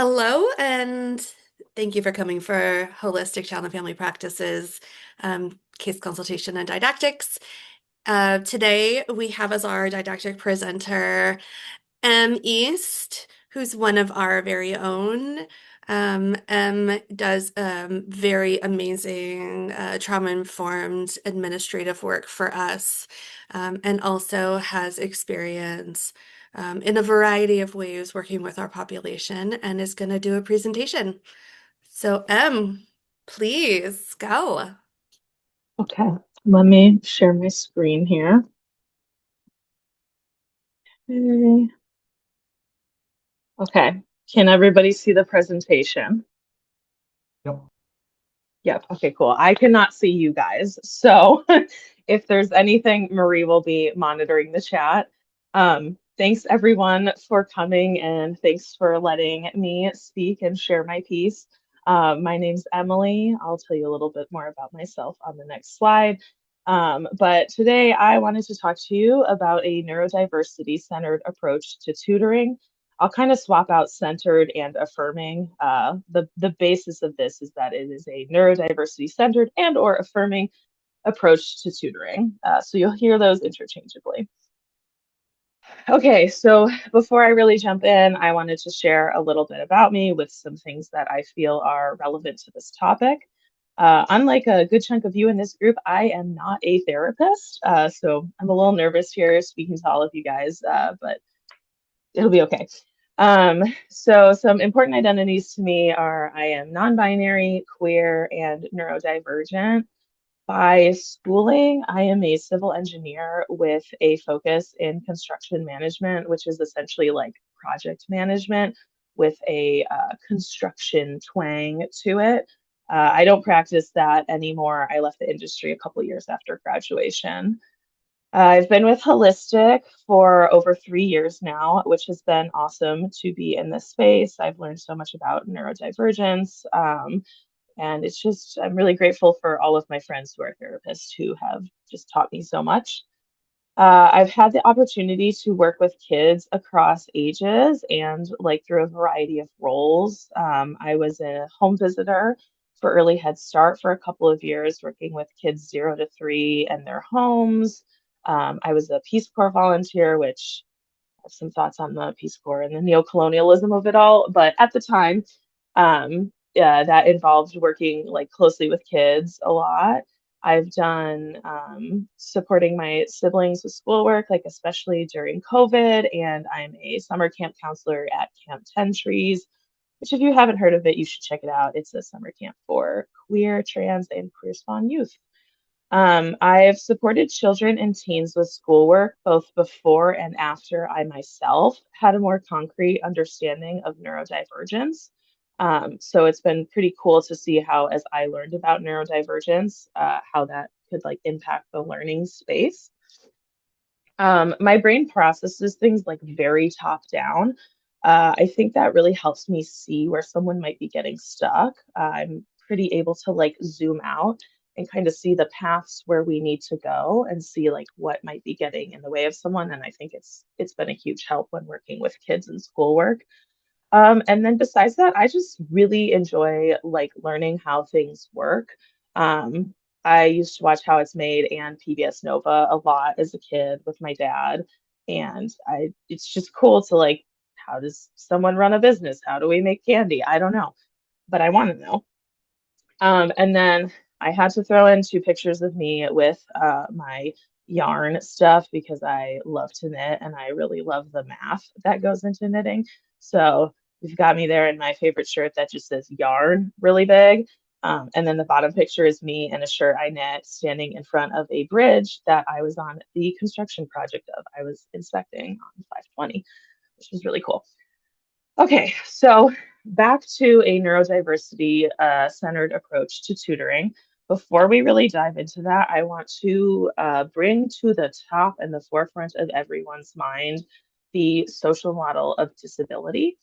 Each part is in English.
Hello, and thank you for coming for Holistic Child and Family Practices, Case Consultation and Didactics. Today we have as our didactic presenter East, who's one of our very own. Does very amazing trauma-informed administrative work for us, and also has experience in a variety of ways working with our population and is going to do a presentation. So, please go. Okay, let me share my screen here. Okay, Okay. Can everybody see the presentation? Yep. Yep. Okay, cool. I cannot see you guys. So if there's anything, Marie will be monitoring the chat. Thanks everyone for coming and thanks for letting me speak and share my piece. My name's Emily. I'll tell you a little bit more about myself on the next slide. But today I wanted to talk to you about a neurodiversity centered approach to tutoring. I'll kind of swap out centered and affirming. The basis of this is that it is a neurodiversity centered and or affirming approach to tutoring. So you'll hear those interchangeably. Okay, so before I really jump in, I wanted to share a little bit about me with some things that I feel are relevant to this topic. Unlike a good chunk of you in this group, I am not a therapist, so I'm a little nervous here speaking to all of you guys, but it'll be okay. So some important identities to me are I am non-binary, queer, and neurodivergent. By schooling, I am a civil engineer with a focus in construction management, which is essentially like project management with a construction twang to it. I don't practice that anymore. I left the industry a couple years after graduation. I've been with Holistic for over 3 years now, which has been awesome to be in this space. I've learned so much about neurodivergence. And it's just, I'm really grateful for all of my friends who are therapists who have just taught me so much. I've had the opportunity to work with kids across ages and like through a variety of roles. I was a home visitor for Early Head Start for a couple of years, working with kids 0 to 3 and their homes. I was a Peace Corps volunteer, which I have some thoughts on the Peace Corps and the neocolonialism of it all. But at the time, yeah, that involved working like closely with kids a lot. I've done supporting my siblings with schoolwork, like especially during COVID, and I'm a summer camp counselor at Camp 10 Trees, which if you haven't heard of it, you should check it out. It's a summer camp for queer, trans, and queer spawn youth. I've supported children and teens with schoolwork both before and after I myself had a more concrete understanding of neurodivergence. So it's been pretty cool to see how, as I learned about neurodivergence, how that could like impact the learning space. My brain processes things like very top down. I think that really helps me see where someone might be getting stuck. I'm pretty able to like zoom out and kind of see the paths where we need to go and see like what might be getting in the way of someone. And I think it's been a huge help when working with kids in schoolwork. And then besides that, I just really enjoy like learning how things work. I used to watch How It's Made and PBS Nova a lot as a kid with my dad, and it's just cool to like, how does someone run a business? How do we make candy? I don't know, but I want to know. And then I had to throw in 2 pictures of me with my yarn stuff because I love to knit and I really love the math that goes into knitting. So you've got me there in my favorite shirt that just says yarn really big. And then the bottom picture is me in a shirt I knit standing in front of a bridge that I was on the construction project of. I was inspecting on 520, which was really cool. Okay, so back to a neurodiversity centered approach to tutoring. Before we really dive into that, I want to bring to the top and the forefront of everyone's mind the social model of disability.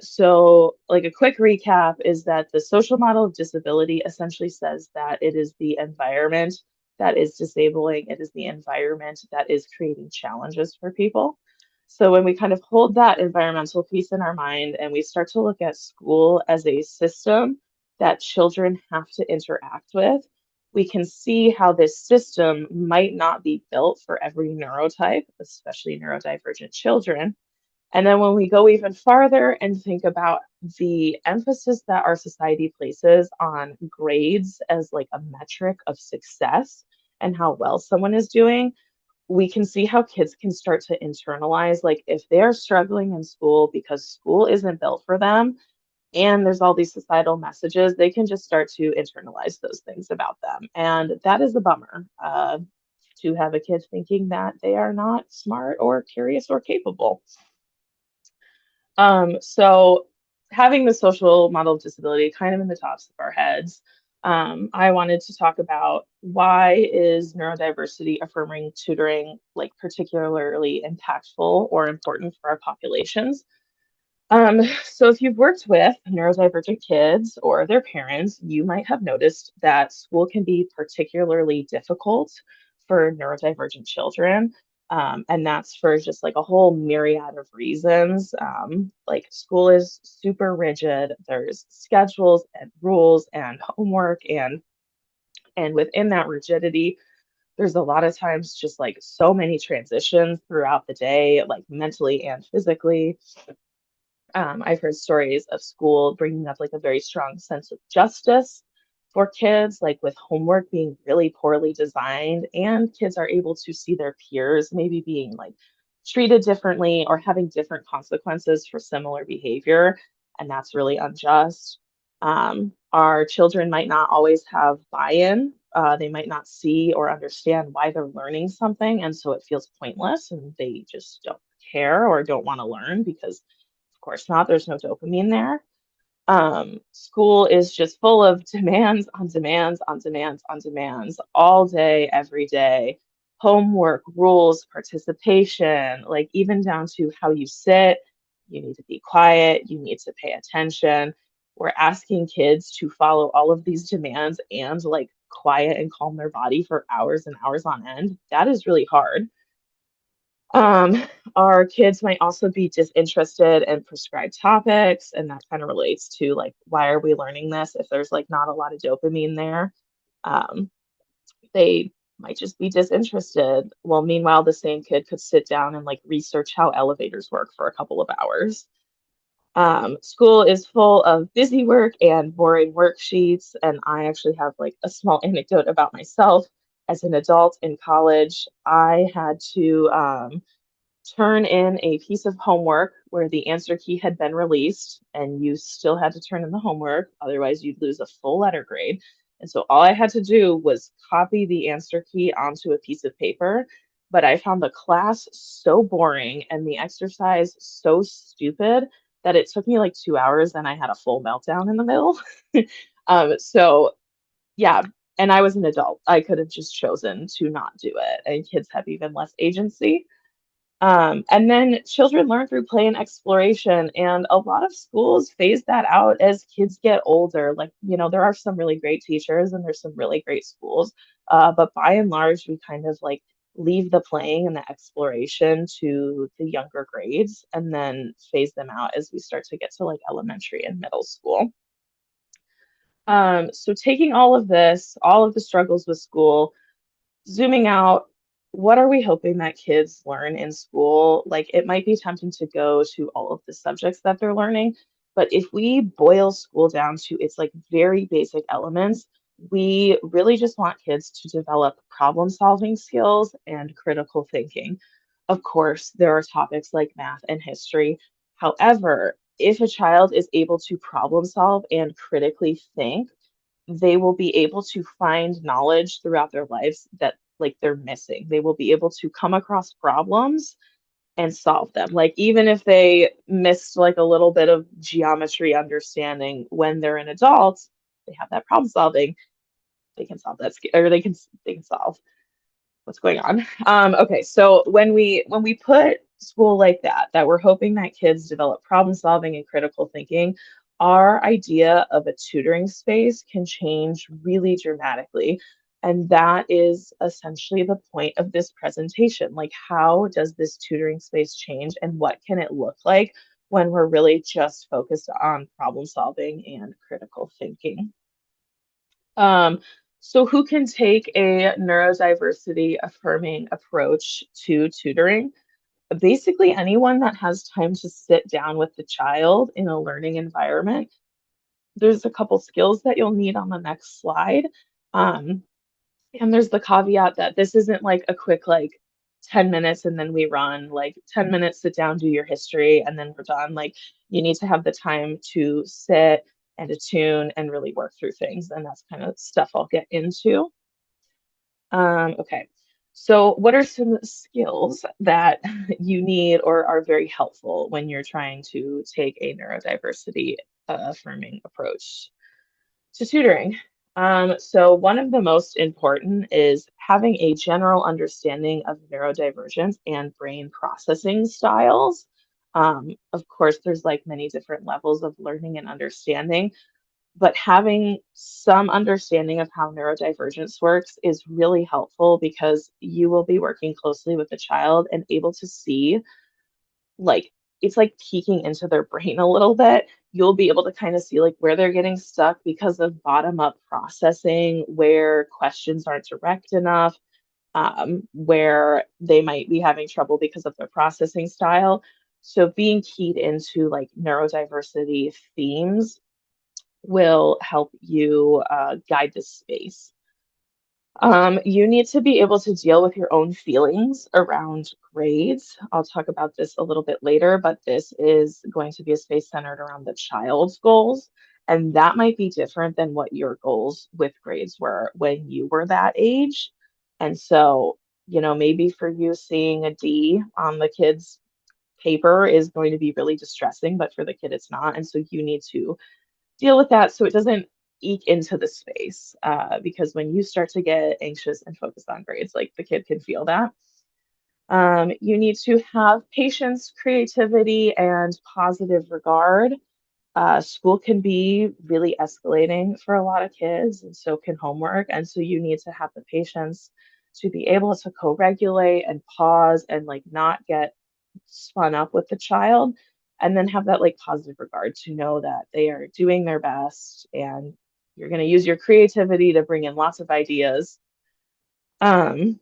So, like a quick recap is that the social model of disability essentially says that it is the environment that is disabling, it is the environment that is creating challenges for people. So when we kind of hold that environmental piece in our mind and we start to look at school as a system that children have to interact with, we can see how this system might not be built for every neurotype, especially neurodivergent children. And then when we go even farther and think about the emphasis that our society places on grades as like a metric of success and how well someone is doing, we can see how kids can start to internalize, like if they're struggling in school because school isn't built for them and there's all these societal messages, they can just start to internalize those things about them. And that is a bummer, to have a kid thinking that they are not smart or curious or capable. So having the social model of disability kind of in the tops of our heads, I wanted to talk about why is neurodiversity affirming tutoring like particularly impactful or important for our populations. So if you've worked with neurodivergent kids or their parents, you might have noticed that school can be particularly difficult for neurodivergent children. And that's for just like a whole myriad of reasons. Like school is super rigid. There's schedules and rules and homework and within that rigidity, there's a lot of times just like so many transitions throughout the day, like mentally and physically. I've heard stories of school bringing up like a very strong sense of justice for kids, like with homework being really poorly designed, and kids are able to see their peers maybe being like treated differently or having different consequences for similar behavior, and that's really unjust. Our children might not always have buy-in. They might not see or understand why they're learning something, and so it feels pointless, and they just don't care or don't want to learn because of course not. There's no dopamine there. School is just full of demands on demands on demands on demands all day, every day. Homework, rules, participation, like even down to how you sit. You need to be quiet. You need to pay attention. We're asking kids to follow all of these demands and like quiet and calm their body for hours and hours on end. That is really hard. Um, our kids might also be disinterested in prescribed topics, and that kind of relates to like, why are we learning this if there's like not a lot of dopamine there? Um, they might just be disinterested. Well, meanwhile, the same kid could sit down and like research how elevators work for a couple of hours. School is full of busy work and boring worksheets, and I actually have like a small anecdote about myself. As an adult in college, I had to turn in a piece of homework where the answer key had been released and you still had to turn in the homework, otherwise you'd lose a full letter grade. And so all I had to do was copy the answer key onto a piece of paper. But I found the class so boring and the exercise so stupid that it took me like 2 hours and I had a full meltdown in the middle. So yeah, and I was an adult. I could have just chosen to not do it. And kids have even less agency. And then children learn through play and exploration, and a lot of schools phase that out as kids get older. Like, there are some really great teachers and there's some really great schools, but by and large, we kind of like leave the playing and the exploration to the younger grades and then phase them out as we start to get to like elementary and middle school. So taking all of this, all of the struggles with school, zooming out, what are we hoping that kids learn in school? Like, it might be tempting to go to all of the subjects that they're learning, but if we boil school down to its like very basic elements, we really just want kids to develop problem solving skills and critical thinking. Of course, there are topics like math and history. However, if a child is able to problem solve and critically think, they will be able to find knowledge throughout their lives that like they're missing. They will be able to come across problems and solve them. Like even if they missed like a little bit of geometry understanding when they're an adult, they have that problem solving, they can solve that or they can solve what's going on. Okay, so when we put school like that we're hoping that kids develop problem solving and critical thinking, our idea of a tutoring space can change really dramatically. And that is essentially the point of this presentation. Like, how does this tutoring space change and what can it look like when we're really just focused on problem solving and critical thinking? Um, so who can take a neurodiversity affirming approach to tutoring? Basically, anyone that has time to sit down with the child in a learning environment. There's a couple skills that you'll need on the next slide. Um, and there's the caveat that this isn't like a quick, like 10 minutes and then we run, like 10 minutes, sit down, do your history, and then we're done. Like, you need to have the time to sit and attune and really work through things. And that's kind of stuff I'll get into. Okay. So, what are some skills that you need or are very helpful when you're trying to take a neurodiversity affirming approach to tutoring? So, one of the most important is having a general understanding of neurodivergence and brain processing styles. Of course, there's like many different levels of learning and understanding, but having some understanding of how neurodivergence works is really helpful because you will be working closely with the child and able to see, like, it's like peeking into their brain a little bit. You'll be able to kind of see like where they're getting stuck because of bottom up processing, where questions aren't direct enough, where they might be having trouble because of their processing style. So being keyed into like neurodiversity themes will help you guide the space. You need to be able to deal with your own feelings around grades. I'll talk about this a little bit later, but this is going to be a space centered around the child's goals. And that might be different than what your goals with grades were when you were that age. And so, maybe for you, seeing a D on the kid's paper is going to be really distressing, but for the kid, it's not. And so you need to deal with that so it doesn't eke into the space. Because when you start to get anxious and focused on grades, like the kid can feel that. You need to have patience, creativity, and positive regard. School can be really escalating for a lot of kids, and so can homework. And so you need to have the patience to be able to co-regulate and pause and like not get spun up with the child, and then have that like positive regard to know that they are doing their best and you're going to use your creativity to bring in lots of ideas. Um,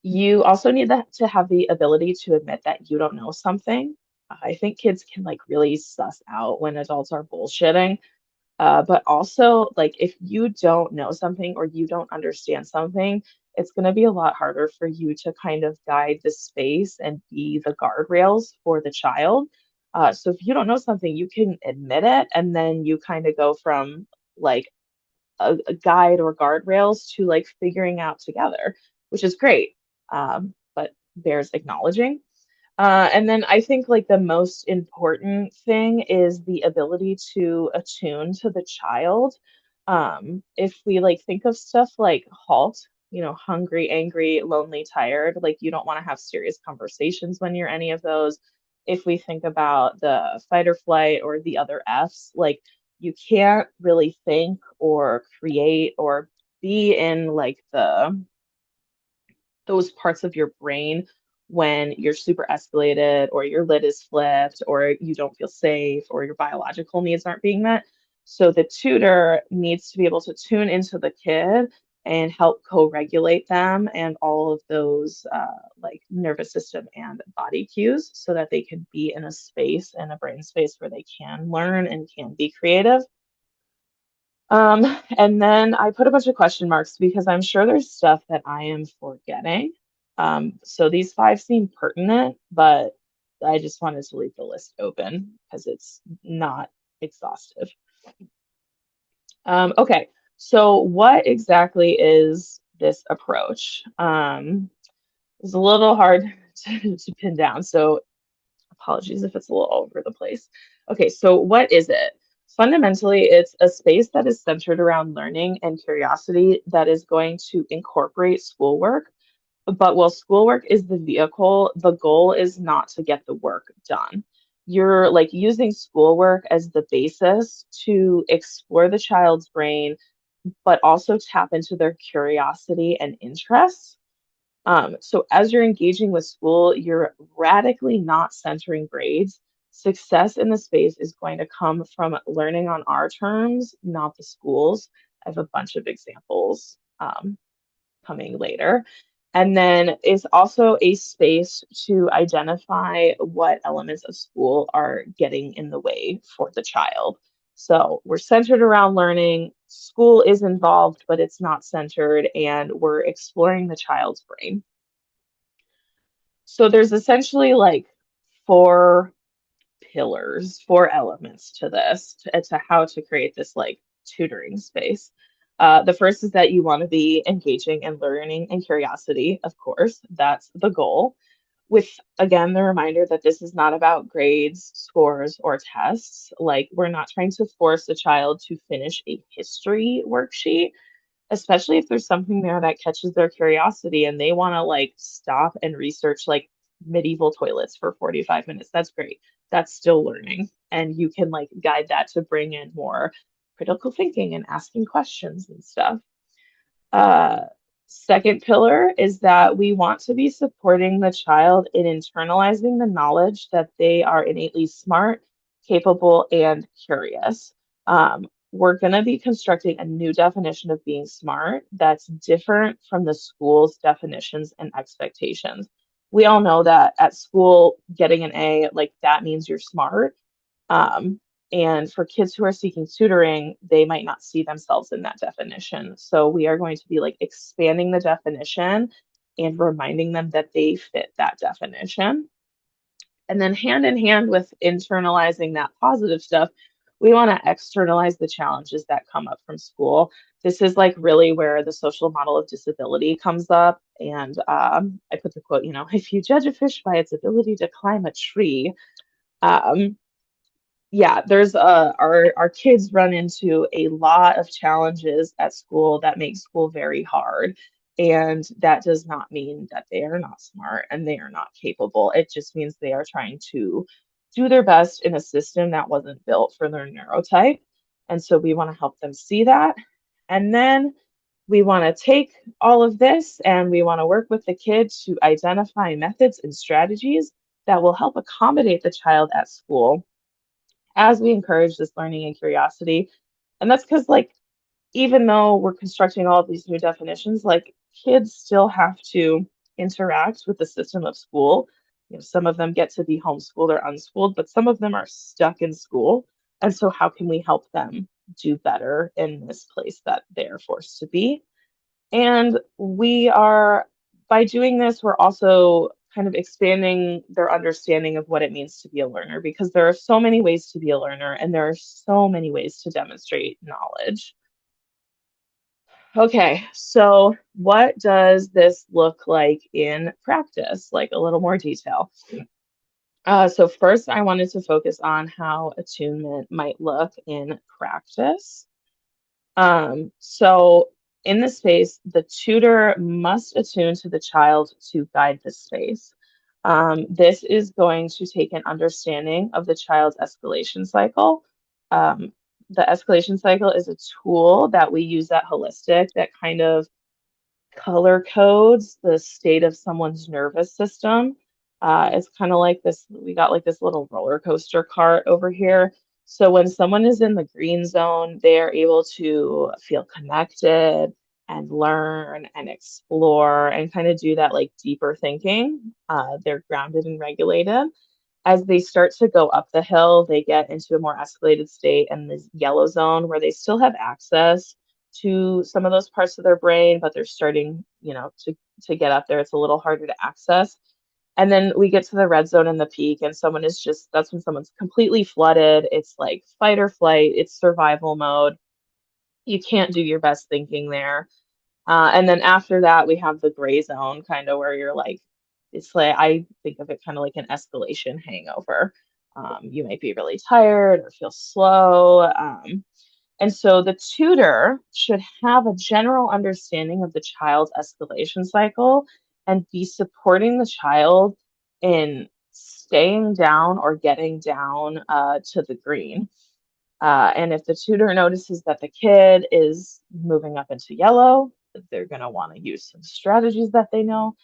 you also need to have the ability to admit that you don't know something. I think kids can like really suss out when adults are bullshitting. But also, like, if you don't know something or you don't understand something, it's going to be a lot harder for you to kind of guide the space and be the guardrails for the child. So if you don't know something, you can admit it, and then you kind of go from like a guide or guardrails to like figuring out together, which is great, but bears acknowledging. And then I think like the most important thing is the ability to attune to the child. If we like think of stuff like halt, hungry, angry, lonely, tired, like you don't want to have serious conversations when you're any of those. If we think about the fight or flight or the other F's, like you can't really think or create or be in like those parts of your brain when you're super escalated or your lid is flipped or you don't feel safe or your biological needs aren't being met. So the tutor needs to be able to tune into the kid and help co-regulate them and all of those like nervous system and body cues so that they can be in a space and a brain space where they can learn and can be creative. And then I put a bunch of question marks because I'm sure there's stuff that I am forgetting. So these five seem pertinent, but I just wanted to leave the list open because it's not exhaustive. Okay, so what exactly is this approach? It's a little hard to pin down, so apologies if it's a little all over the place. Okay, so what is it? Fundamentally, it's a space that is centered around learning and curiosity that is going to incorporate schoolwork. But while schoolwork is the vehicle, the goal is not to get the work done. You're like using schoolwork as the basis to explore the child's brain, but also tap into their curiosity and interests. So as you're engaging with school, you're radically not centering grades. Success in the space is going to come from learning on our terms, not the school's. I have a bunch of examples coming later. And then it's also a space to identify what elements of school are getting in the way for the child. So we're centered around learning. School is involved, but it's not centered, and we're exploring the child's brain. So there's essentially like four pillars, four elements to this, to how to create this like tutoring space. The first is that you want to be engaging and learning and curiosity, of course, that's the goal. With again, the reminder that this is not about grades, scores, or tests. Like, we're not trying to force a child to finish a history worksheet, especially if there's something there that catches their curiosity and they want to like stop and research like medieval toilets for 45 minutes. That's great. That's still learning. And you can like guide that to bring in more critical thinking and asking questions and stuff. Uh, Second pillar is that we want to be supporting the child in internalizing the knowledge that they are innately smart, capable, and curious. We're going to be constructing a new definition of being smart that's different from the school's definitions and expectations. We all know that at school, getting an A, like that means you're smart. Um, and for kids who are seeking tutoring, they might not see themselves in that definition. So we are going to be like expanding the definition and reminding them that they fit that definition. And then hand in hand with internalizing that positive stuff, we want to externalize the challenges that come up from school. This is like really where the social model of disability comes up. And I put the quote, if you judge a fish by its ability to climb a tree, um, yeah, there's our kids run into a lot of challenges at school that make school very hard. And that does not mean that they are not smart and they are not capable. It just means they are trying to do their best in a system that wasn't built for their neurotype. And so we want to help them see that. And then we want to take all of this and we want to work with the kids to identify methods and strategies that will help accommodate the child at school as we encourage this learning and curiosity. And that's because, like, even though we're constructing all of these new definitions, like, kids still have to interact with the system of school. Some of them get to be homeschooled or unschooled, but some of them are stuck in school. And so, how can we help them do better in this place that they're forced to be? And we are, by doing this, we're also kind of expanding their understanding of what it means to be a learner, because there are so many ways to be a learner and there are so many ways to demonstrate knowledge. Okay, so what does this look like in practice? Like a little more detail. So first, I wanted to focus on how attunement might look in practice. So in this space, the tutor must attune to the child to guide the space. This is going to take an understanding of the child's escalation cycle. Um, the escalation cycle is a tool that we use at Holistic that kind of color codes the state of someone's nervous system. It's kind of like this, we got like this little roller coaster cart over here. So when someone is in the green zone, they are able to feel connected and learn and explore and kind of do that like deeper thinking. They're grounded and regulated. As they start to go up the hill, they get into a more escalated state in the yellow zone where they still have access to some of those parts of their brain, but they're starting, to get up there. It's a little harder to access. And then we get to the red zone and the peak, and that's when someone's completely flooded. It's like fight or flight, it's survival mode. You can't do your best thinking there. And then after that, we have the gray zone, kind of where you're like, it's like, I think of it kind of like an escalation hangover. You might be really tired or feel slow. And so the tutor should have a general understanding of the child's escalation cycle and be supporting the child in staying down or getting down to the green. And if the tutor notices that the kid is moving up into yellow, they're going to want to use some strategies that they know.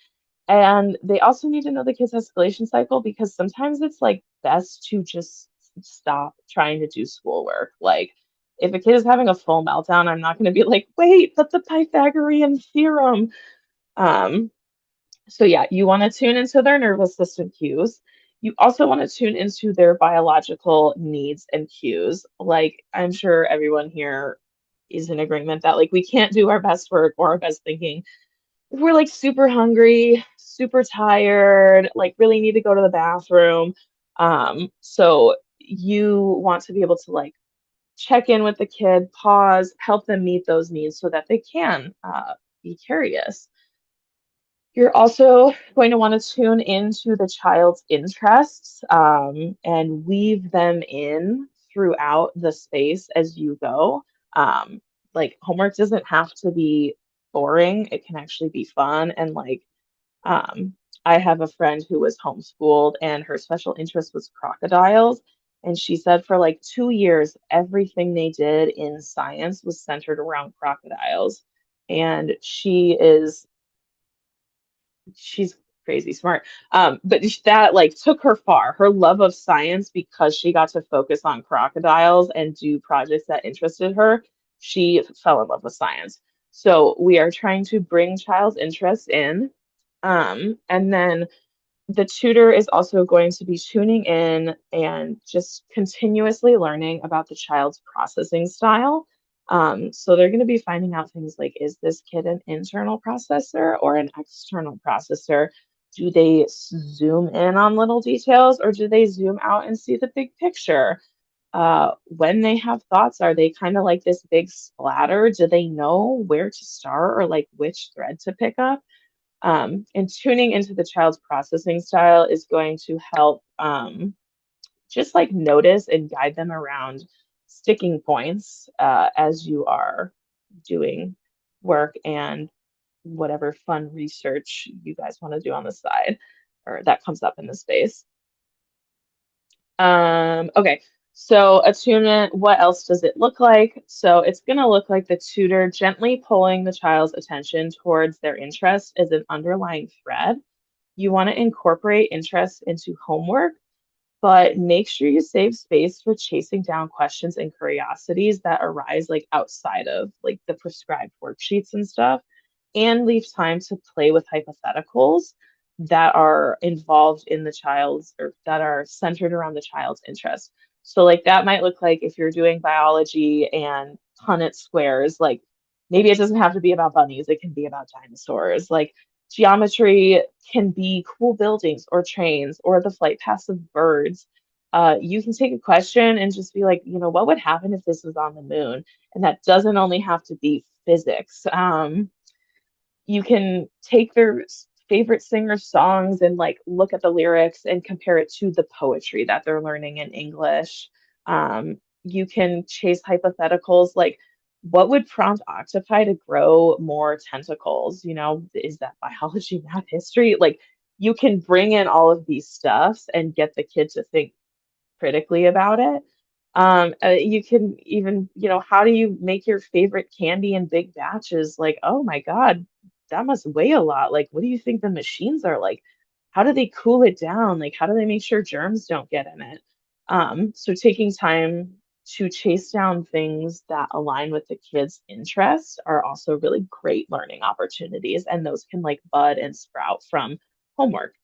And they also need to know the kid's escalation cycle because sometimes it's like best to just stop trying to do schoolwork. Like, if a kid is having a full meltdown, I'm not going to be like, wait, but the Pythagorean theorem. Um, so yeah, you want to tune into their nervous system cues. You also want to tune into their biological needs and cues. Like, I'm sure everyone here is in agreement that like we can't do our best work or our best thinking if we're like super hungry, super tired, like really need to go to the bathroom. So you want to be able to like check in with the kid, pause, help them meet those needs so that they can be curious. You're also going to want to tune into the child's interests and weave them in throughout the space as you go. Like homework doesn't have to be boring, it can actually be fun. And like, um, I have a friend who was homeschooled and her special interest was crocodiles. And she said for like 2 years, everything they did in science was centered around crocodiles. And she's crazy smart. But that like took her far. Her love of science because she got to focus on crocodiles and do projects that interested her. She fell in love with science. So we are trying to bring child's interest in. And then the tutor is also going to be tuning in and just continuously learning about the child's processing style. So they're going to be finding out things like, is this kid an internal processor or an external processor? Do they zoom in on little details or do they zoom out and see the big picture? When they have thoughts, are they kind of like this big splatter? Do they know where to start or like which thread to pick up? And tuning into the child's processing style is going to help just like notice and guide them around sticking points as you are doing work and whatever fun research you guys want to do on the side or that comes up in the space. Okay, so attunement, what else does it look like? So it's going to look like the tutor gently pulling the child's attention towards their interest as an underlying thread. You want to incorporate interest into homework, but make sure you save space for chasing down questions and curiosities that arise like outside of like the prescribed worksheets and stuff, and leave time to play with hypotheticals that are involved in the child's or that are centered around the child's interest. So like that might look like if you're doing biology and Punnett squares, like maybe it doesn't have to be about bunnies, it can be about dinosaurs. Like geometry can be cool buildings or trains or the flight paths of birds. You can take a question and just be like, what would happen if this was on the moon? And that doesn't only have to be physics. You can take their favorite singer's songs and like look at the lyrics and compare it to the poetry that they're learning in English. You can chase hypotheticals like what would prompt octopi to grow more tentacles? Is that biology, math, history? Like you can bring in all of these stuffs and get the kid to think critically about it. You can even, how do you make your favorite candy in big batches? Like, oh my God, that must weigh a lot. Like, what do you think the machines are like? How do they cool it down? Like, how do they make sure germs don't get in it? So taking time to chase down things that align with the kids' interests are also really great learning opportunities, and those can like bud and sprout from homework.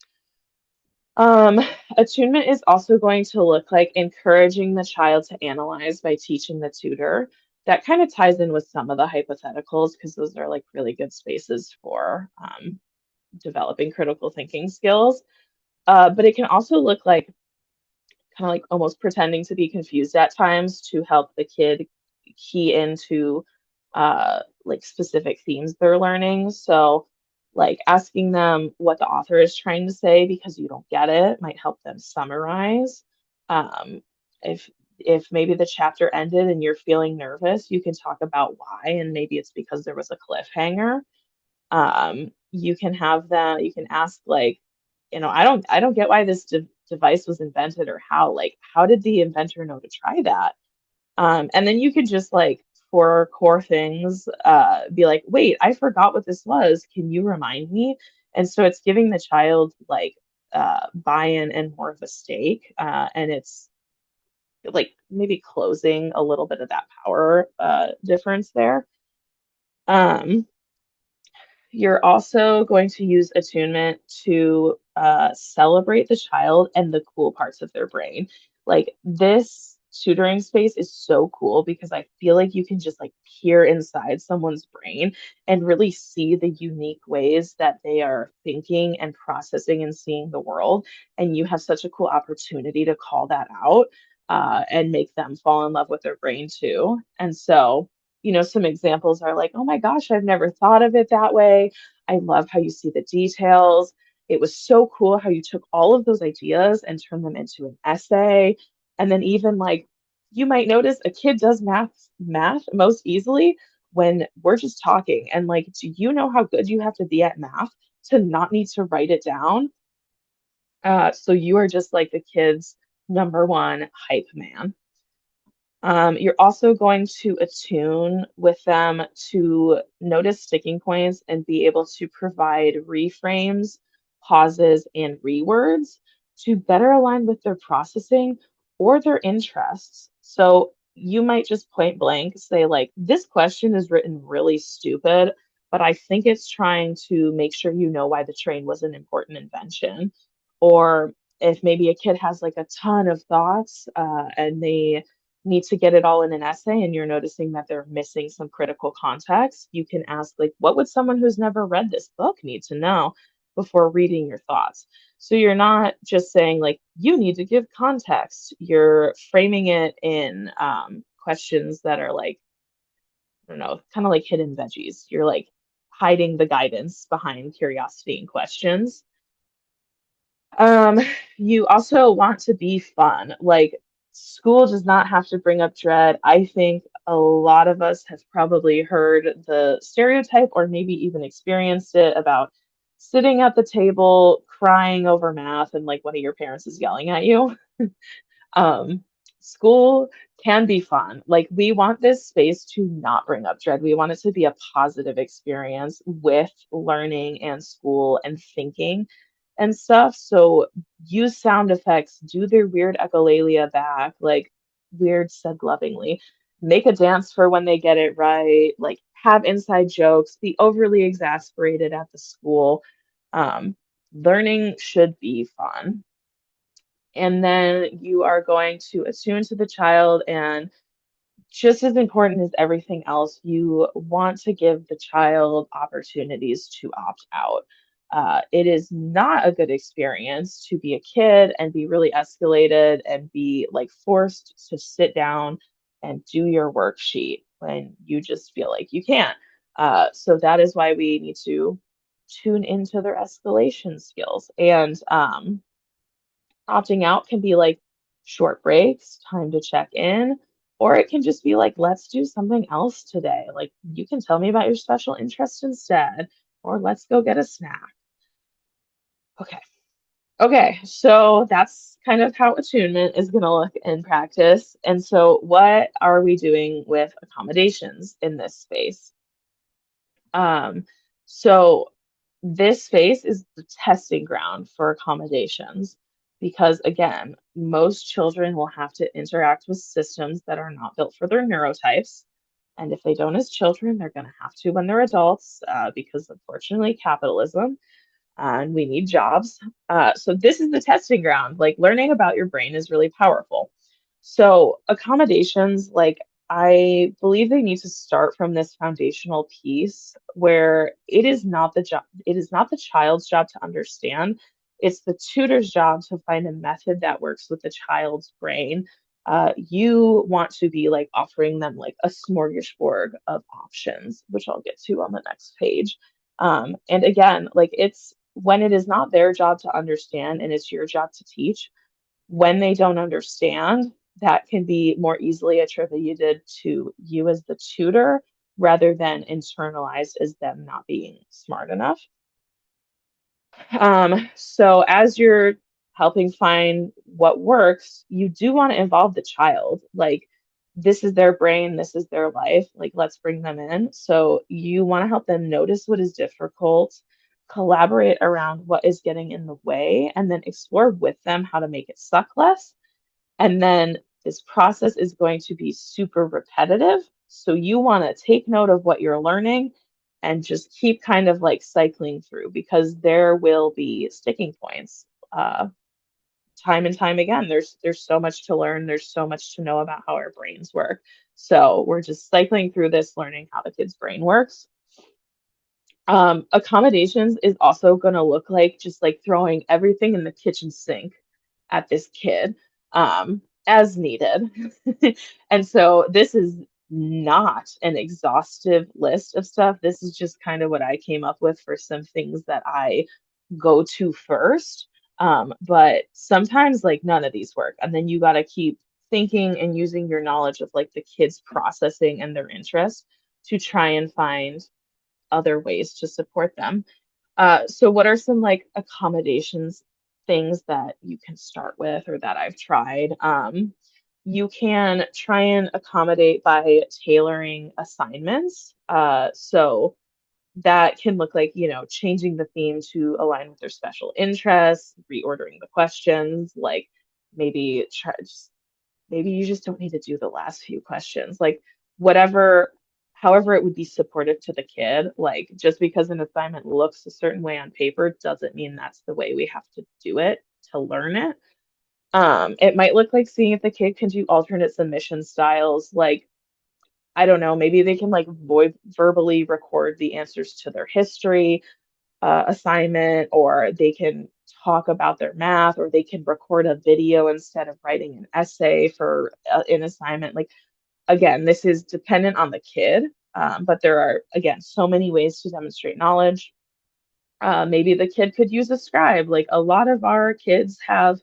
Um, Attunement is also going to look like encouraging the child to analyze by teaching the tutor. That kind of ties in with some of the hypotheticals because those are like really good spaces for developing critical thinking skills. But it can also look like kind of like almost pretending to be confused at times to help the kid key into like specific themes they're learning. So, like asking them what the author is trying to say because you don't get it might help them summarize. Um, if if maybe the chapter ended and you're feeling nervous, you can talk about why, and maybe it's because there was a cliffhanger. You can have them, you can ask like, I don't get why this device was invented or how did the inventor know to try that? And then you could just like for core things, be like, wait, I forgot what this was. Can you remind me? And so it's giving the child like buy-in and more of a stake. And it's like maybe closing a little bit of that power difference there. Um, you're also going to use attunement to celebrate the child and the cool parts of their brain. Like this tutoring space is so cool because I feel like you can just like peer inside someone's brain and really see the unique ways that they are thinking and processing and seeing the world. And you have such a cool opportunity to call that out and make them fall in love with their brain too. And so, some examples are like, oh my gosh, I've never thought of it that way. I love how you see the details. It was so cool how you took all of those ideas and turned them into an essay. And then even like you might notice a kid does math most easily when we're just talking. And like, do you know how good you have to be at math to not need to write it down? So you are just like the kid's number one hype man. You're also going to attune with them to notice sticking points and be able to provide reframes, pauses, and rewords to better align with their processing or their interests. So you might just point blank say, like, this question is written really stupid, but I think it's trying to make sure you know why the train was an important invention. Or if maybe a kid has like a ton of thoughts and they need to get it all in an essay and you're noticing that they're missing some critical context, you can ask, like, what would someone who's never read this book need to know before reading your thoughts? So you're not just saying, like, you need to give context. You're framing it in questions that are like, I don't know, kind of like hidden veggies. You're like hiding the guidance behind curiosity and questions. Um, you also want to be fun. Like, school does not have to bring up dread. I think a lot of us have probably heard the stereotype or maybe even experienced it about sitting at the table crying over math and like one of your parents is yelling at you. Um, School can be fun. Like, we want this space to not bring up dread. We want it to be a positive experience with learning and school and thinking and stuff. So use sound effects, do their weird echolalia back, like weird said lovingly. Make a dance for when they get it right, like have inside jokes, be overly exasperated at the school. Um, Learning should be fun. And then you are going to attune to the child, and just as important as everything else, you want to give the child opportunities to opt out. It is not a good experience to be a kid and be really escalated and be like forced to sit down and do your worksheet when you just feel like you can't. So that is why we need to tune into their escalation skills. And opting out can be like short breaks, time to check in, or it can just be like, let's do something else today. Like, you can tell me about your special interest instead, or let's go get a snack. Okay. Okay. So that's kind of how attunement is going to look in practice. And so, what are we doing with accommodations in this space? Um, so this space is the testing ground for accommodations because, again, most children will have to interact with systems that are not built for their neurotypes. And if they don't as children, they're going to have to when they're adults because, unfortunately, capitalism and we need jobs. So this is the testing ground. Like, learning about your brain is really powerful. So accommodations, like, I believe they need to start from this foundational piece where it is not the child's job to understand. It's the tutor's job to find a method that works with the child's brain. You want to be like offering them like a smorgasbord of options, which I'll get to on the next page. And again, like, it's when it is not their job to understand and it's your job to teach, when they don't understand, that can be more easily attributed to you as the tutor rather than internalized as them not being smart enough. So as you're helping find what works, you do want to involve the child. Like, this is their brain, this is their life. Like, let's bring them in. So you want to help them notice what is difficult, collaborate around what is getting in the way, and then explore with them how to make it suck less. And then this process is going to be super repetitive. So you want to take note of what you're learning and just keep kind of like cycling through because there will be sticking points. Time and time again, there's so much to learn, there's so much to know about how our brains work. So we're just cycling through this, learning how the kid's brain works. Accommodations is also going to look like just like throwing everything in the kitchen sink at this kid as needed. And so this is not an exhaustive list of stuff. This is just kind of what I came up with for some things that I go to first. But sometimes like none of these work. And then you got to keep thinking and using your knowledge of like the kids processing and their interest to try and find other ways to support them. So what are some like accommodations things that you can start with or that I've tried? You can try and accommodate by tailoring assignments. So that can look like, changing the theme to align with their special interests, reordering the questions, like maybe try just maybe you just don't need to do the last few questions. Like whatever, however it would be supportive to the kid. Like just because an assignment looks a certain way on paper doesn't mean that's the way we have to do it to learn it. It might look like seeing if the kid can do alternate submission styles, like I don't know, maybe they can like verbally record the answers to their history assignment, or they can talk about their math, or they can record a video instead of writing an essay for an assignment. Like, again, this is dependent on the kid, but there are, again, so many ways to demonstrate knowledge. Maybe the kid could use a scribe. Like, a lot of our kids have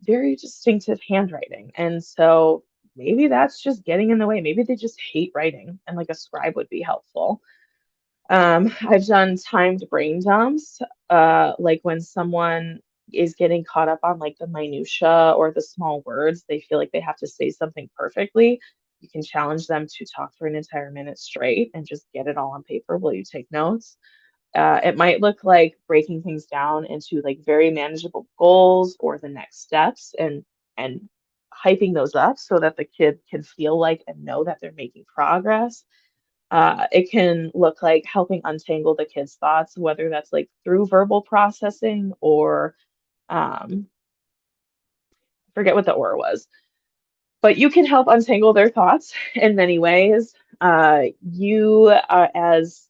very distinctive handwriting. And so maybe that's just getting in the way. Maybe they just hate writing, and like a scribe would be helpful. I've done timed brain dumps, like when someone is getting caught up on like the minutia or the small words, they feel like they have to say something perfectly. You can challenge them to talk for an entire minute straight and just get it all on paper while you take notes. It might look like breaking things down into like very manageable goals or the next steps and hyping those up so that the kid can feel like and know that they're making progress. It can look like helping untangle the kids' thoughts, whether that's like through verbal processing or forget what the or was, but you can help untangle their thoughts in many ways. You, as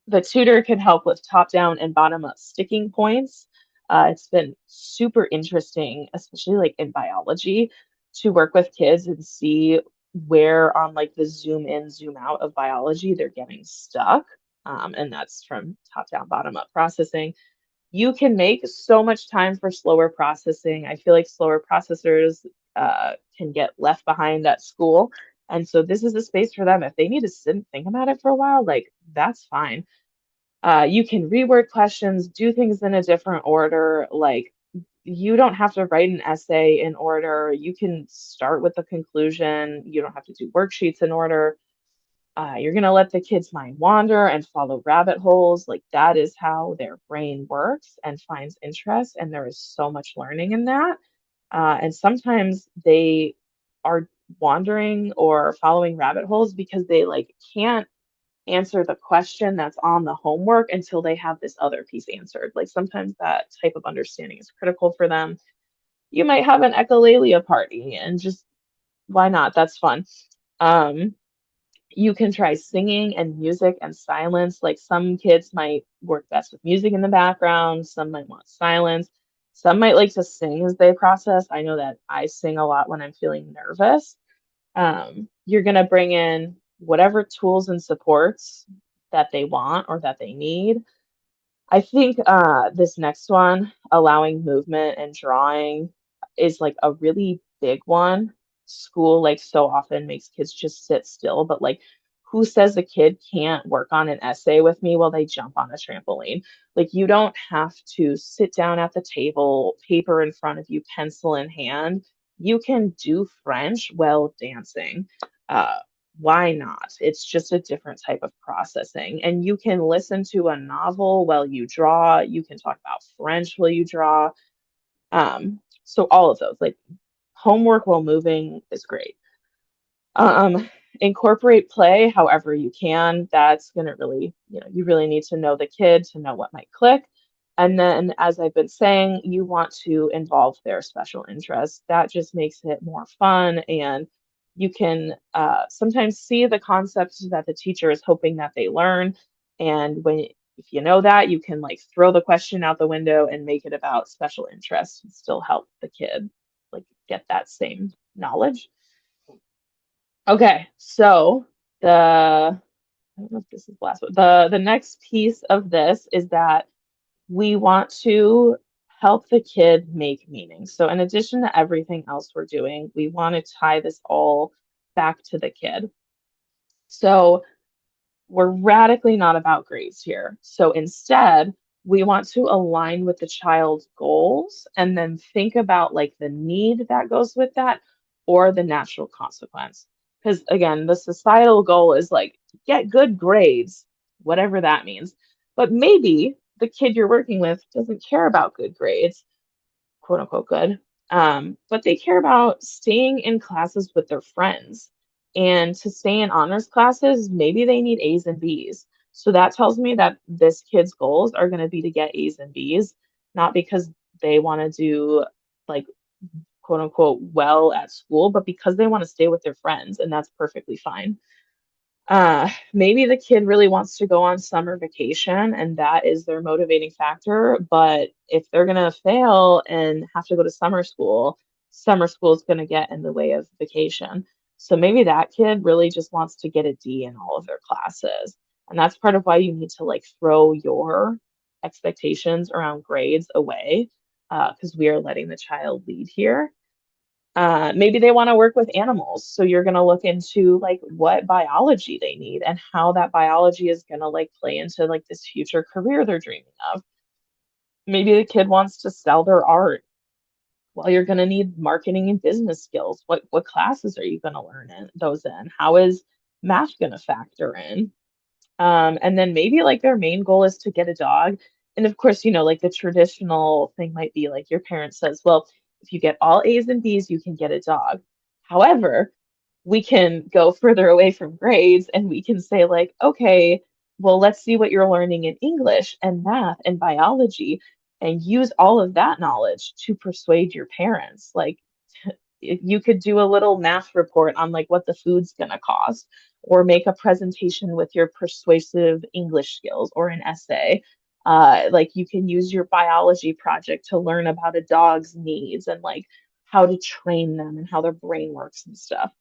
the tutor, can help with top down and bottom up sticking points. It's been super interesting, especially like in biology, to work with kids and see where on like the zoom in, zoom out of biology they're getting stuck. And that's from top down, bottom up processing. You can make so much time for slower processing. I feel like slower processors can get left behind at school. And so this is a space for them. If they need to sit and think about it for a while, like that's fine. You can reword questions, do things in a different order. Like you don't have to write an essay in order. You can start with the conclusion. You don't have to do worksheets in order. You're going to let the kids' mind wander and follow rabbit holes. Like that is how their brain works and finds interest. And there is so much learning in that. And sometimes they are wandering or following rabbit holes because they like can't answer the question that's on the homework until they have this other piece answered. Like sometimes that type of understanding is critical for them. You might have an echolalia party and just why not? That's fun. Um, you can try singing and music and silence. Like some kids might work best with music in the background, some might want silence. Some might like to sing as they process. I know that I sing a lot when I'm feeling nervous. You're going to bring in whatever tools and supports that they want or that they need. I think this next one, allowing movement and drawing, is like a really big one. School, like, so often makes kids just sit still, but like, who says a kid can't work on an essay with me while they jump on a trampoline? Like, you don't have to sit down at the table, paper in front of you, pencil in hand. You can do French while dancing. Uh, why not? It's just a different type of processing. And you can listen to a novel while you draw. You can talk about French while you draw. So all of those, like homework while moving is great. Um, Incorporate play however you can. That's going to really, you really need to know the kid to know what might click. And then, as I've been saying, you want to involve their special interests. That just makes it more fun. And you can sometimes see the concepts that the teacher is hoping that they learn. And if you know that, you can like throw the question out the window and make it about special interests and still help the kid like get that same knowledge. Okay, so I don't know if this is the last one. The next piece of this is that we want to help the kid make meaning. So in addition to everything else we're doing, we want to tie this all back to the kid. So we're radically not about grades here. So instead, we want to align with the child's goals and then think about like the need that goes with that or the natural consequence. Because again, the societal goal is like get good grades, whatever that means. But maybe the kid you're working with doesn't care about good grades, quote unquote good. But they care about staying in classes with their friends. And to stay in honors classes, maybe they need A's and B's. So that tells me that this kid's goals are going to be to get A's and B's, not because they want to do like quote unquote well at school, but because they want to stay with their friends, and that's perfectly fine. Maybe the kid really wants to go on summer vacation and that is their motivating factor. But if they're going to fail and have to go to summer school is going to get in the way of vacation. So maybe that kid really just wants to get a D in all of their classes. And that's part of why you need to like throw your expectations around grades away because we are letting the child lead here. Maybe they want to work with animals. So you're going to look into like what biology they need and how that biology is going to like play into like this future career they're dreaming of. Maybe the kid wants to sell their art. Well, you're going to need marketing and business skills. What classes are you going to learn those in? How is math going to factor in? And then maybe like their main goal is to get a dog. And of course, like the traditional thing might be like your parent says, well, if you get all A's and B's, you can get a dog. However, we can go further away from grades and we can say, like, okay, well, let's see what you're learning in English and math and biology and use all of that knowledge to persuade your parents. Like, if you could do a little math report on like what the food's going to cost or make a presentation with your persuasive English skills or an essay. Like you can use your biology project to learn about a dog's needs and like how to train them and how their brain works and stuff.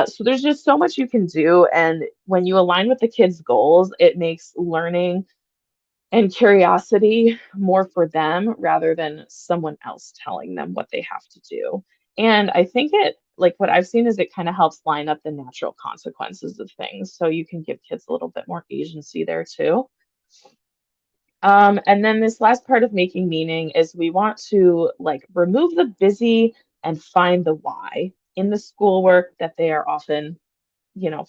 So there's just so much you can do. And when you align with the kids' goals, it makes learning and curiosity more for them rather than someone else telling them what they have to do. And I think like what I've seen is it kind of helps line up the natural consequences of things. So you can give kids a little bit more agency there too. And then this last part of making meaning is we want to like remove the busy and find the why in the schoolwork that they are often,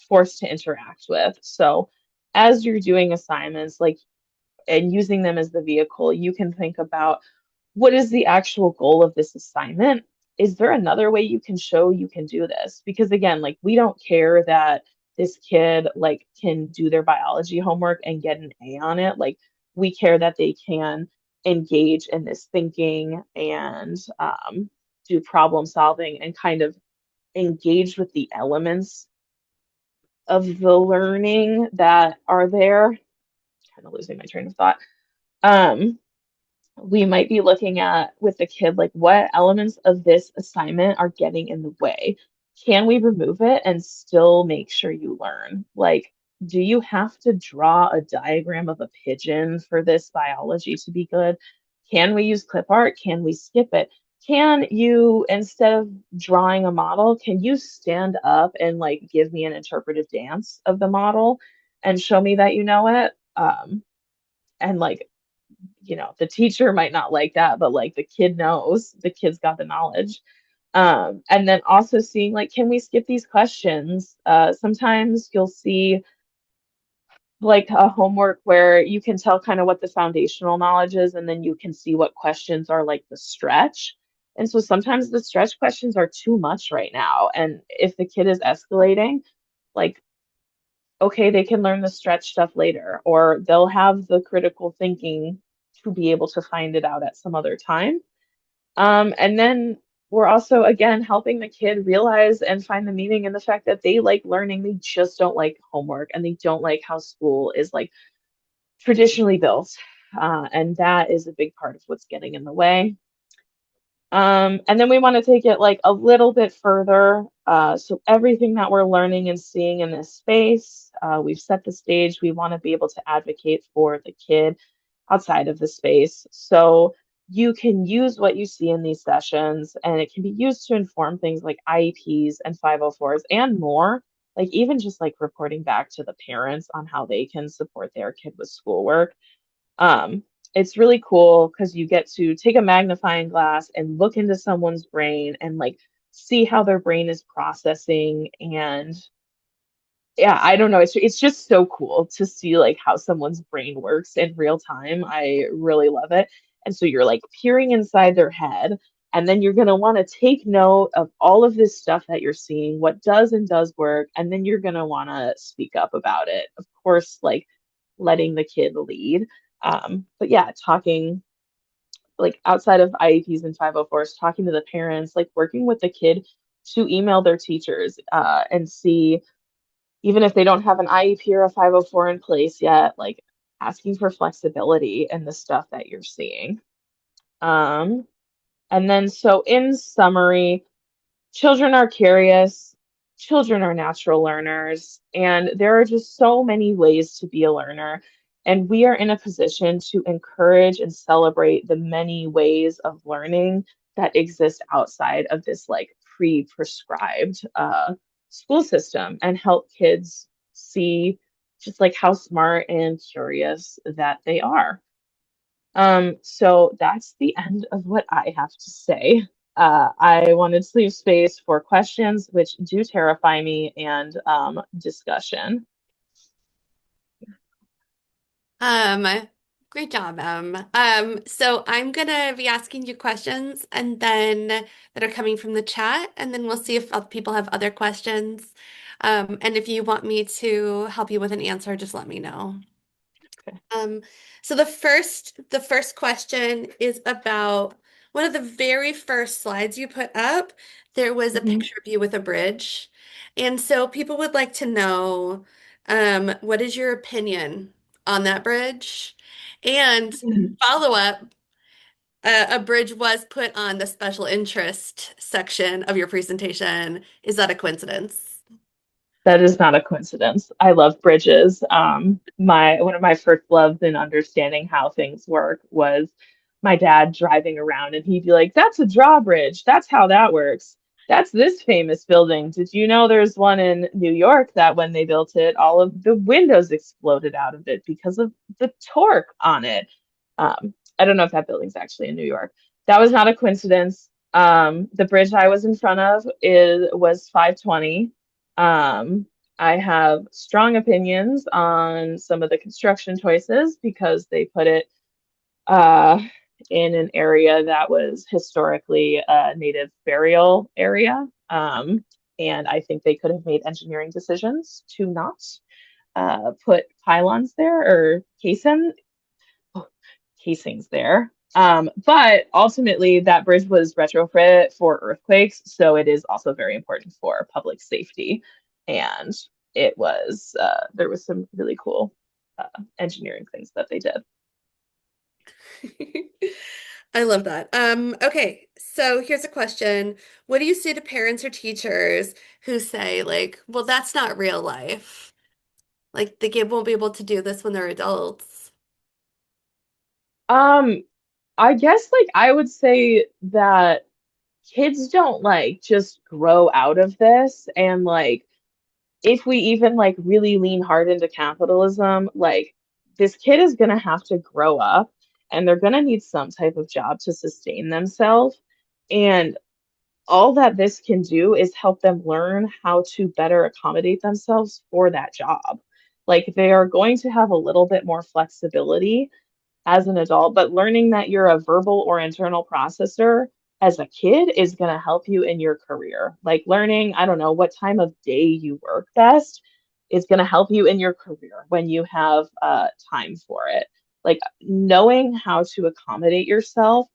forced to interact with. So as you're doing assignments, like and using them as the vehicle, you can think about what is the actual goal of this assignment? Is there another way you can show you can do this? Because again, like we don't care that this kid like can do their biology homework and get an A on it. Like we care that they can engage in this thinking and do problem solving and kind of engage with the elements of the learning that are there. Kind of losing my train of thought. Um, we might be looking at with the kid, like what elements of this assignment are getting in the way? Can we remove it and still make sure you learn? Like, do you have to draw a diagram of a pigeon for this biology to be good? Can we use clip art? Can we skip it? Can you, instead of drawing a model, can you stand up and like give me an interpretive dance of the model and show me that you know it? And like the teacher might not like that, but like the kid knows, the kid's got the knowledge. And then also seeing like, can we skip these questions? Sometimes you'll see like a homework where you can tell kind of what the foundational knowledge is, and then you can see what questions are like the stretch. And so sometimes the stretch questions are too much right now. And if the kid is escalating, like, okay, they can learn the stretch stuff later, or they'll have the critical thinking to be able to find it out at some other time. And then we're also, again, helping the kid realize and find the meaning in the fact that they like learning, they just don't like homework and they don't like how school is like traditionally built. And that is a big part of what's getting in the way. And then we want to take it like a little bit further. So everything that we're learning and seeing in this space, we've set the stage. We want to be able to advocate for the kid outside of the space. So you can use what you see in these sessions, and it can be used to inform things like IEPs and 504s and more. Like even just like reporting back to the parents on how they can support their kid with schoolwork. um, it's really cool because you get to take a magnifying glass and look into someone's brain and like see how their brain is processing. And yeah, I don't know, it's just so cool to see like how someone's brain works in real time. I really love it. And so you're like peering inside their head, and then you're going to want to take note of all of this stuff that you're seeing, what does and does work, and then you're going to want to speak up about it. Of course, like letting the kid lead. But yeah, talking like outside of IEPs and 504s, talking to the parents, like working with the kid to email their teachers, and see, even if they don't have an IEP or a 504 in place yet, like asking for flexibility in the stuff that you're seeing. Um, and then, so in summary, children are curious, children are natural learners, and there are just so many ways to be a learner. And we are in a position to encourage and celebrate the many ways of learning that exist outside of this like pre-prescribed school system, and help kids see just like how smart and curious that they are. So that's the end of what I have to say. I wanted to leave space for questions, which do terrify me, and discussion. Um, Great job, so I'm gonna be asking you questions and then that are coming from the chat, and then we'll see if other people have other questions. And if you want me to help you with an answer, just let me know. Okay. Um, so the first question is about one of the very first slides you put up. There was a Mhm. picture of you with a bridge. And so people would like to know, what is your opinion on that bridge? And follow up, a bridge was put on the special interest section of your presentation. Is that a coincidence? That is not a coincidence. I love bridges. My one of my first loves in understanding how things work was my dad driving around, and he'd be like, "That's a drawbridge. That's how that works. That's this famous building. Did you know there's one in New York that when they built it, all of the windows exploded out of it because of the torque on it?" I don't know if that building's actually in New York. That was not a coincidence. The bridge I was in front of was 520. um, I have strong opinions on some of the construction choices because they put it uh, in an area that was historically a native burial area. And I think they could have made engineering decisions to not put pylons there or casings there. But ultimately, that bridge was retrofit for earthquakes, so it is also very important for public safety. And there was some really cool engineering things that they did. I love that. Okay, so here's a question. What do you say to parents or teachers who say, like, well, that's not real life? Like, the kid won't be able to do this when they're adults. Um, I guess like I would say that kids don't like just grow out of this, and like if we even like really lean hard into capitalism, like this kid is gonna have to grow up, and they're gonna need some type of job to sustain themselves. And all that this can do is help them learn how to better accommodate themselves for that job. Like they are going to have a little bit more flexibility as an adult, but learning that you're a verbal or internal processor as a kid is going to help you in your career. Like learning, I don't know, what time of day you work best is going to help you in your career when you have time for it. Like knowing how to accommodate yourself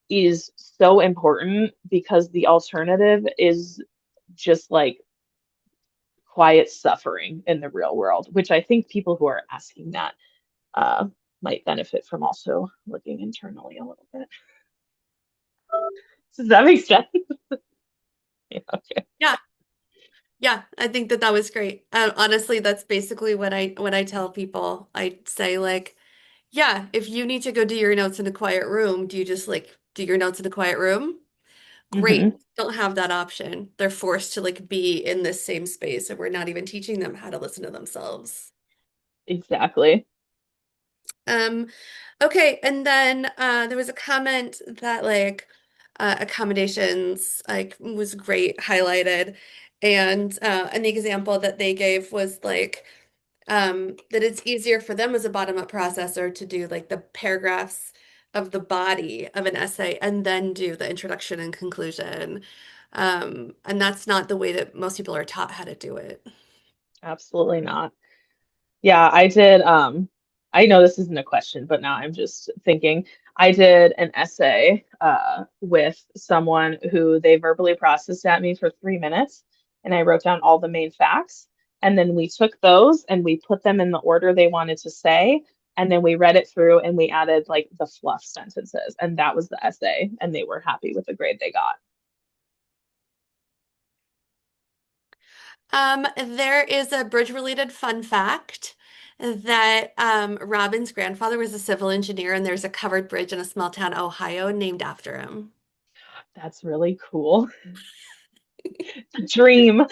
is so important because the alternative is just like quiet suffering in the real world, which I think people who are asking that uh, might benefit from also looking internally a little bit. Does that make sense? Yeah, okay. Yeah. Yeah, I think that that was great. Honestly, that's basically what I tell people. I say like, yeah, if you need to go do your notes in a quiet room, do you just like do your notes in a quiet room? Great. Hmm. Don't have that option. They're forced to like be in this same space, and we're not even teaching them how to listen to themselves. Exactly. Um, okay, and then there was a comment that like accommodations like was great highlighted, and the example that they gave was like that it's easier for them as a bottom-up processor to do like the paragraphs of the body of an essay and then do the introduction and conclusion. And that's not the way that most people are taught how to do it. Absolutely not. Yeah, I did. I know this isn't a question, but now I'm just thinking. I did an essay with someone who they verbally processed at me for 3 minutes, and I wrote down all the main facts. And then we took those and we put them in the order they wanted to say. And then we read it through and we added like the fluff sentences. And that was the essay. And they were happy with the grade they got. There is a bridge-related fun fact that Robin's grandfather was a civil engineer, and there's a covered bridge in a small town, Ohio, named after him. That's really cool. Dream.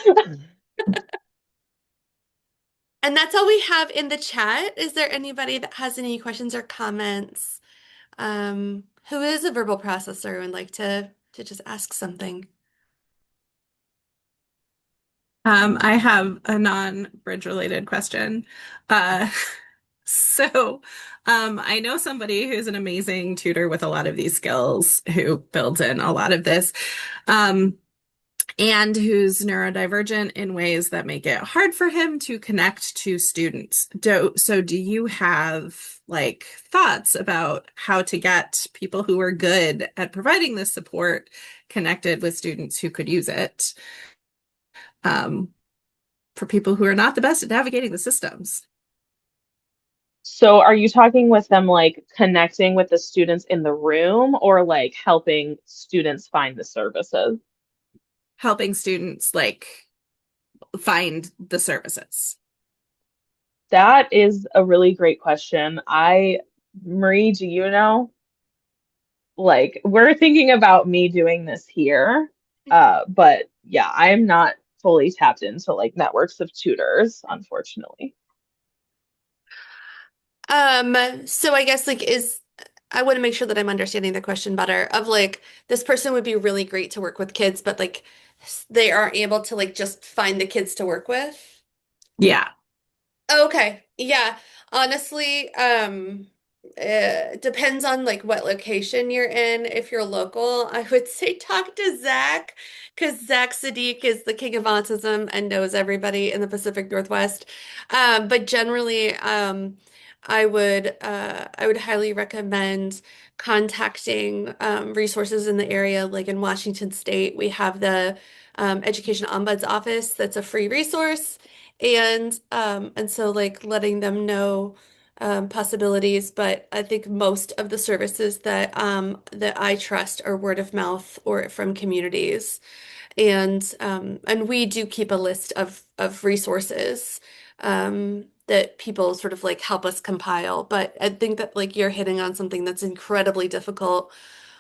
And that's all we have in the chat. Is there anybody that has any questions or comments? Who is a verbal processor and would like to just ask something? I have a non-bridge related question. Uh, so, I know somebody who's an amazing tutor with a lot of these skills who builds in a lot of this, um, and who's neurodivergent in ways that make it hard for him to connect to students. So do you have like thoughts about how to get people who are good at providing this support connected with students who could use it? Um, for people who are not the best at navigating the systems, So are you talking with them like connecting with the students in the room or like helping students find the services? helping students like find the services. That is a really great question. Marie, do you know? Like, we're thinking about me doing this here. But yeah, I am not fully tapped into like networks of tutors, unfortunately. So I guess like is I want to make sure that I'm understanding the question better of like this person would be really great to work with kids, but like they aren't able to like just find the kids to work with. Yeah. Okay. Yeah. Honestly, depends on like what location you're in. If you're local, I would say talk to Zach because Zach Sadiq is the king of autism and knows everybody in the Pacific Northwest. But generally, I would highly recommend contacting resources in the area. Like in Washington State, we have the Education Ombuds Office that's a free resource. And so like letting them know possibilities, but I think most of the services that I trust are word of mouth or from communities. And we do keep a list of resources that people sort of like help us compile. But I think that like you're hitting on something that's incredibly difficult,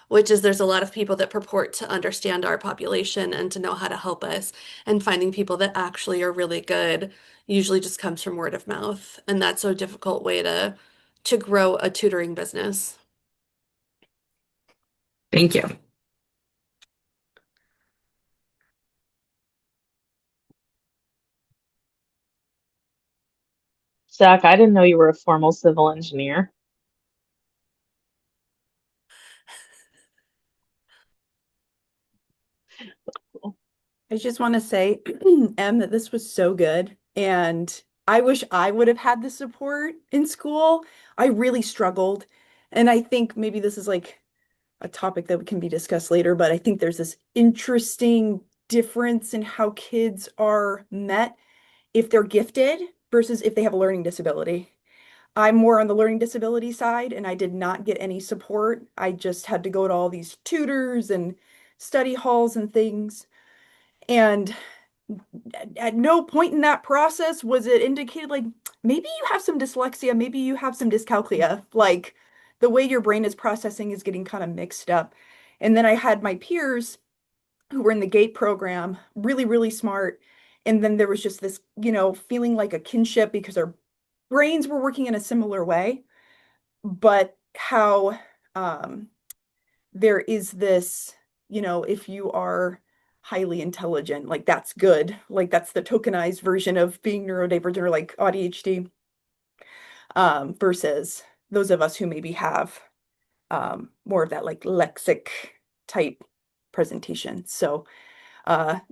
which is there's a lot of people that purport to understand our population and to know how to help us, and finding people that actually are really good usually just comes from word of mouth, and that's a difficult way to grow a tutoring business. Thank you. Zach, I didn't know you were a formal civil engineer. Cool. I just want to say, Em, that this was so good. And I wish I would have had the support in school. I really struggled. And I think maybe this is like a topic that can be discussed later, but I think there's this interesting difference in how kids are met if they're gifted versus if they have a learning disability. I'm more on the learning disability side, and I did not get any support. I just had to go to all these tutors and study halls and things. And at no point in that process was it indicated like maybe you have some dyslexia, maybe you have some dyscalculia, like the way your brain is processing is getting kind of mixed up. And then I had my peers who were in the GATE program, really, really smart. And then there was just this, feeling like a kinship because our brains were working in a similar way, but how there is this, if you are highly intelligent, like that's good. Like that's the tokenized version of being neurodivergent or like ADHD, versus those of us who maybe have more of that like lexic type presentation. So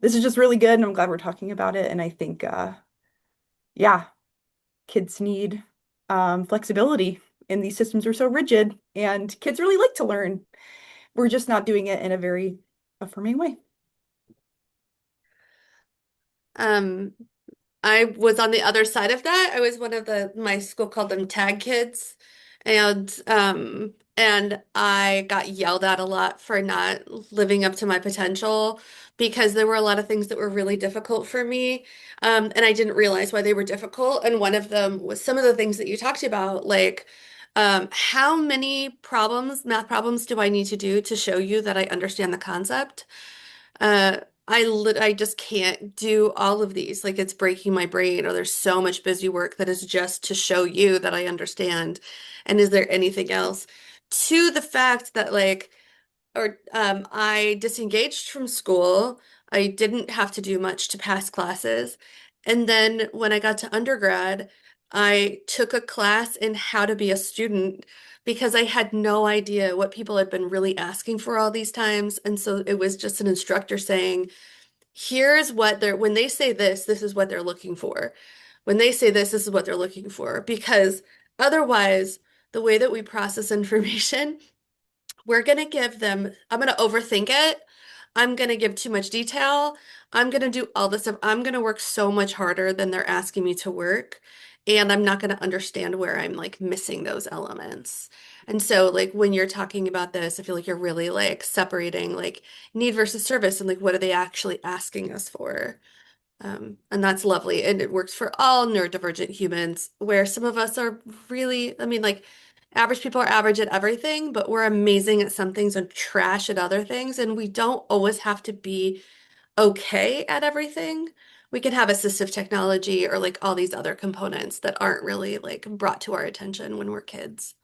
this is just really good, and I'm glad we're talking about it. And I think, yeah, kids need flexibility, and these systems are so rigid, and kids really like to learn. We're just not doing it in a very affirming way. Um, I was on the other side of that. I was one of my school called them tag kids. And I got yelled at a lot for not living up to my potential because there were a lot of things that were really difficult for me. And I didn't realize why they were difficult. And one of them was some of the things that you talked about, like how many math problems do I need to do to show you that I understand the concept? Uh, I just can't do all of these. Like it's breaking my brain, or there's so much busy work that is just to show you that I understand. And is there anything else? To the fact that I disengaged from school. I didn't have to do much to pass classes. And then when I got to undergrad, I took a class in how to be a student because I had no idea what people had been really asking for all these times. And so it was just an instructor saying, here's what when they say this, this is what they're looking for. When they say this is what they're looking for. Because otherwise, the way that we process information, we're going to give them, I'm going to overthink it. I'm going to give too much detail. I'm going to do all this stuff. I'm going to work so much harder than they're asking me to work. And I'm not going to understand where I'm like missing those elements. And so, like, when you're talking about this, I feel like you're really like separating like need versus service and like what are they actually asking us for? And that's lovely. And it works for all neurodivergent humans, where some of us are really, I mean, like average people are average at everything, but we're amazing at some things and trash at other things. And we don't always have to be okay at everything. We can have assistive technology or like all these other components that aren't really like brought to our attention when we're kids.